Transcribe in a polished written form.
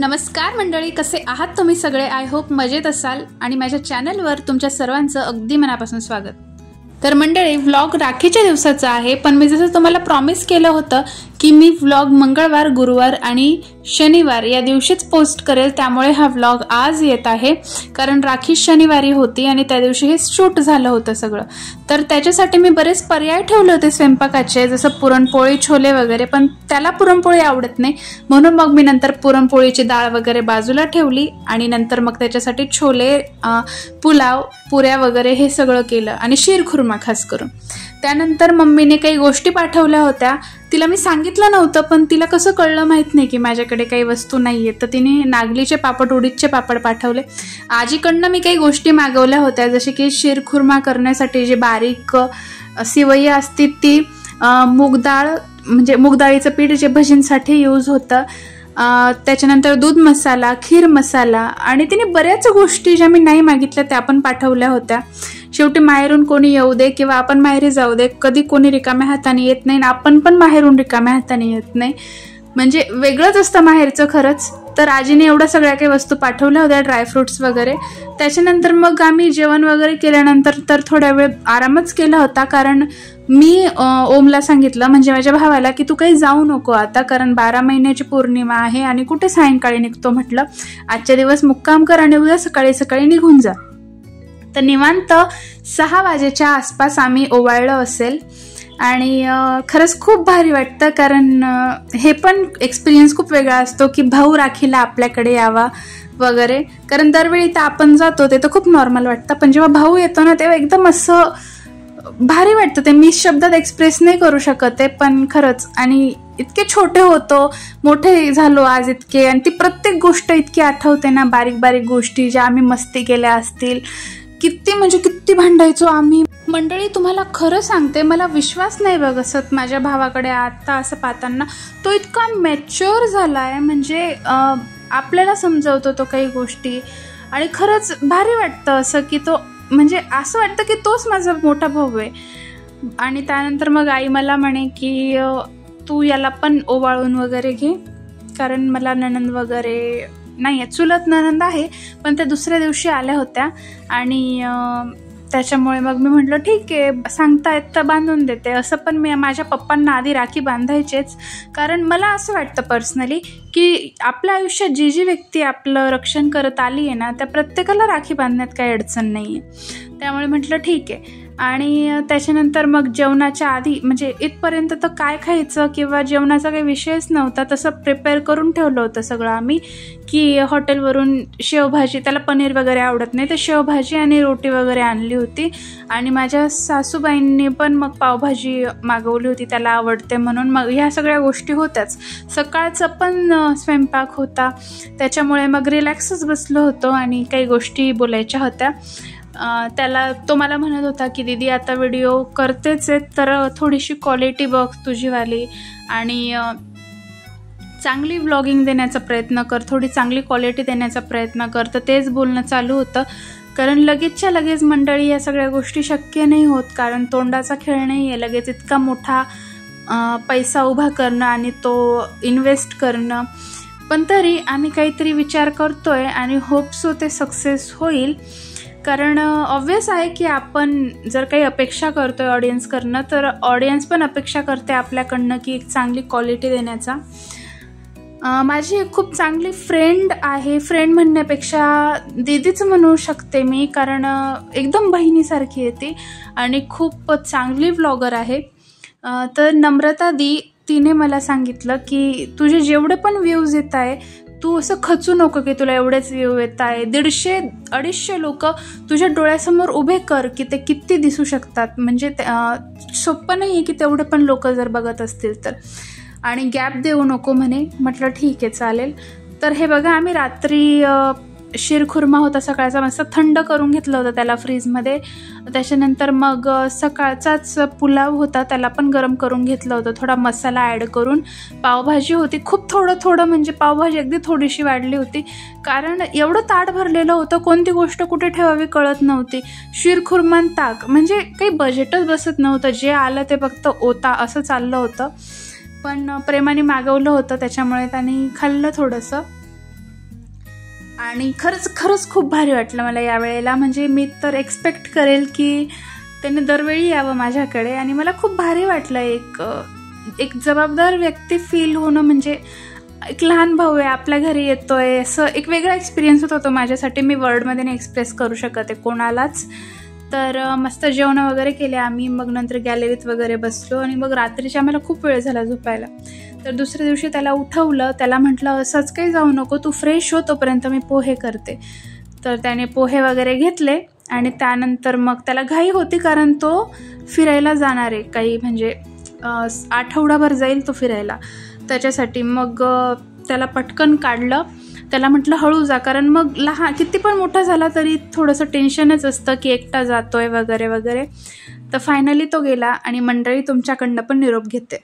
नमस्कार मंडळी, कसे आहात तुम्ही सगळे? आय होप मजेत असाल आणि माझ्या चॅनलवर तुमच्या सर्वांचं अगदी मनापासून स्वागत. तर मंडळी, व्लॉग राखीच्या दिवसाचा आहे, पण मी जसं तुम्हाला प्रॉमिस केलं होतं की मी व्लॉग मंगळवार, गुरुवार आणि शनिवार या दिवशीच पोस्ट करेल, त्यामुळे हा व्लॉग आज येत आहे. कारण राखी शनिवारी होती आणि त्या दिवशी हे शूट झालं होतं सगळं. तर त्याच्यासाठी मी बरेच पर्याय ठेवले होते स्वयंपाकाचे, जसं पुरणपोळी, छोले वगैरे, पण त्याला पुरणपोळी आवडत नाही, म्हणून मग मी नंतर पुरणपोळीची डाळ वगैरे बाजूला ठेवली आणि नंतर मग त्याच्यासाठी छोले, पुलाव, पुऱ्या वगैरे हे सगळं केलं आणि शीरखुर्मा खास करून. त्यानंतर मम्मीने काही गोष्टी पाठवल्या होत्या, तिला मी सांगितलं नव्हतं, पण तिला कसं कळलं माहीत नाही की माझ्याकडे काही वस्तू नाही आहेत, तर तिने नागलीचे पापड, उडीदचे पापड पाठवले. आजीकडनं मी काही गोष्टी मागवल्या होत्या, जसे की शीरखुर्मा करण्यासाठी जे बारीक सिवय्या असते ती, मूगडाळ म्हणजे मूगडाळीचं पीठ जे भजींसाठी यूज होतं, त्याच्यानंतर दूध मसाला, खीर मसाला, आणि तिने बऱ्याच गोष्टी ज्या मी नाही मागितल्या त्या पण पाठवल्या होत्या. शेवटी माहेरून कोणी येऊ दे किंवा आपण माहेरी जाऊ दे, कधी कोणी रिकाम्या हाताने येत नाही, आपण पण माहेरून रिकाम्या हाताने येत नाही, म्हणजे वेगळंच असतं माहेरचं खरंच. तर आजीने एवढ्या सगळ्या काही वस्तू पाठवल्या होत्या, ड्रायफ्रुट्स वगैरे. त्याच्यानंतर मग आम्ही जेवण वगैरे केल्यानंतर तर थोड्या वेळ आरामच केला होता, कारण मी ओमला सांगितलं, म्हणजे माझ्या भावाला, की तू काही जाऊ नको आता, कारण 12 महिन्याची पौर्णिमा आहे आणि कुठे सायंकाळी निघतो, म्हटलं आजच्या दिवस मुक्काम कर आणि उद्या सकाळी सकाळी निघून जा. तर निवांत 6 वाजेच्या आसपास आम्ही ओवाळलं असेल आणि खरंच खूप भारी वाटतं, कारण हे पण एक्सपिरियन्स खूप वेगळा असतो की भाऊ राखीला आपल्याकडे यावा वगैरे. कारण दरवेळी तर आपण जातो ते तर खूप नॉर्मल वाटतं, पण जेव्हा भाऊ येतो ना तेव्हा एकदम असं भारी वाटतं. ते मी शब्दात एक्सप्रेस नाही करू शकत आहे, पण खरंच. आणि इतके छोटे होतो, मोठे झालो आज इतके, आणि ती प्रत्येक गोष्ट इतकी आठवते ना, बारीक बारीक गोष्टी ज्या आम्ही मस्ती केल्या असतील, किती म्हणजे किती भांडायचो आम्ही. मंडळी, तुम्हाला खरं सांगते, मला विश्वास नाही बसत माझ्या भावाकडे आता असं पाहताना. तो इतका मॅच्युअर झाला आहे, म्हणजे आपल्याला समजवतो तो काही गोष्टी, आणि खरंच भारी वाटतं असं की तो, म्हणजे असं वाटतं की तोच माझा मोठा भाऊ आहे. आणि त्यानंतर मग आई मला म्हणे की तू याला पण ओवाळून वगैरे घे, कारण मला नणंद वगैरे नाही आहे, चुलत नणंद आहे, पण त्या दुसऱ्या दिवशी आल्या होत्या आणि त्याच्यामुळे मग मी म्हटलं ठीक आहे, सांगतायत तर बांधून देते. असं पण मी माझ्या पप्पांना आधी राखी बांधायचेच, कारण मला असं वाटतं पर्सनली की आपल्या आयुष्यात जी जी व्यक्ती आपलं रक्षण करत आली आहे ना, त्या प्रत्येकाला राखी बांधण्यात काही अडचण नाही आहे. त्यामुळे म्हटलं ठीक आहे. आणि त्याच्यानंतर मग जेवणाच्या आधी, म्हणजे इथपर्यंत तर काय खायचं किंवा जेवणाचा काही विषयच नव्हता, तसं प्रिपेअर करून ठेवलं होतं सगळं आम्ही, की हॉटेलवरून शेवभाजी, त्याला पनीर वगैरे आवडत नाही, तर शेवभाजी आणि रोटी वगैरे आणली होती. आणि माझ्या सासूबाईंनी पण मग पावभाजी मागवली होती, त्याला आवडते म्हणून. मग ह्या सगळ्या गोष्टी होत्याच. सकाळचं पण स्वयंपाक होता, त्याच्यामुळे मग रिलॅक्सच बसलो होतो आणि काही गोष्टी बोलायच्या होत्या. तो मला म्हणत होता की दीदी आता व्हिडिओ करतेच आहे, तर थोडीशी क्वालिटी बघ तुझीवाली आणि चांगली व्लॉगिंग देण्याचा प्रयत्न कर, थोडी चांगली क्वालिटी देण्याचा प्रयत्न कर. तर तेच बोलणं चालू होतं, कारण लगेचच्या लगेच मंडळी या सगळ्या गोष्टी शक्य नाही होत, कारण तोंडाचा खेळ नाही आहे लगेच इतका मोठा पैसा उभा करणं आणि तो इन्व्हेस्ट करणं. पण तरी आम्ही काहीतरी विचार करतोय आणि होप सो ते सक्सेस होईल. कारण ऑब्व्हियस आहे की आपण जर काही अपेक्षा करतोय ऑडियन्स करणं, तर ऑडियन्स पण अपेक्षा करते आपल्याकडनं की एक चांगली क्वालिटी देण्याचा. माझी एक खूप चांगली फ्रेंड आहे, फ्रेंड म्हणण्यापेक्षा दीदीच म्हणू शकते मी, कारण एकदम बहिणीसारखी आहे ती आणि खूप चांगली व्लॉगर आहे. तर नम्रता दी, तिने मला सांगितलं की तुझे जेवढे पण व्ह्यूज येत आहे, तू असं खचू नको की तुला एवढेच व्ह्यू येत आहे. 150-250 लोक तुझ्या डोळ्यासमोर उभे कर की ते किती दिसू शकतात, म्हणजे सोपं नाही आहे की तेवढे पण लोक जर बघत असतील तर. आणि गॅप देऊ नको म्हणे. म्हटलं ठीक आहे चालेल. तर हे बघा, आम्ही रात्री शीरखुर्मा होता सकाळचा, मस्त थंड करून घेतलं होतं त्याला फ्रीजमध्ये. त्याच्यानंतर मग सकाळचाच पुलाव होता, त्याला पण गरम करून घेतलं होतं, थोडा मसाला ॲड करून. पावभाजी होती, खूप थोडं म्हणजे पावभाजी अगदी थोडीशी वाढली होती, कारण एवढं ताट भरलेलं होतं, कोणती गोष्ट कुठे ठेवावी कळत नव्हती. शीरखुर्मा ताक म्हणजे काही बजेटच बसत नव्हतं, जे आलं ते फक्त ओता असं चाललं होतं. पण प्रेमाने मागवलं होतं त्याच्यामुळे त्यांनी खाल्लं थोडंसं. आणि खरंच खूप भारी वाटलं मला यावेळेला. म्हणजे मी तर एक्सपेक्ट करेल की त्याने दरवेळी यावं माझ्याकडे, आणि मला खूप भारी वाटलं. एक जबाबदार व्यक्ती फील होणं, म्हणजे एक लहान भाऊ आहे आपल्या घरी येतोय, असं एक वेगळा एक्सपिरियन्स होता तो माझ्यासाठी. मी वर्डमध्ये नाही एक्सप्रेस करू शकत आहे कोणालाच. तर मस्त जेवणं वगैरे केले आम्ही, मग नंतर गॅलरीत वगैरे बसलो, आणि मग रात्रीची आम्हाला खूप वेळ झाला झोपायला. तर दुसऱ्या दिवशी त्याला उठवलं, त्याला म्हटलं असंच काही जाऊ नको, तू फ्रेश हो, तोपर्यंत मी पोहे करते. तर त्याने पोहे वगैरे घेतले, आणि त्यानंतर मग त्याला घाई होती कारण तो फिरायला जाणार आहे काही, म्हणजे आठवडाभर जाईल तो फिरायला, त्याच्यासाठी मग त्याला पटकन काढलं. त्याला म्हटलं हळू जा, कारण मग लहान किती पण मोठा झाला तरी थोडंसं टेन्शनच असतं की एकटा जातोय वगैरे वगैरे. तर फायनली तो गेला, आणि मंडळी तुमच्याकडनं पण निरोप घेते.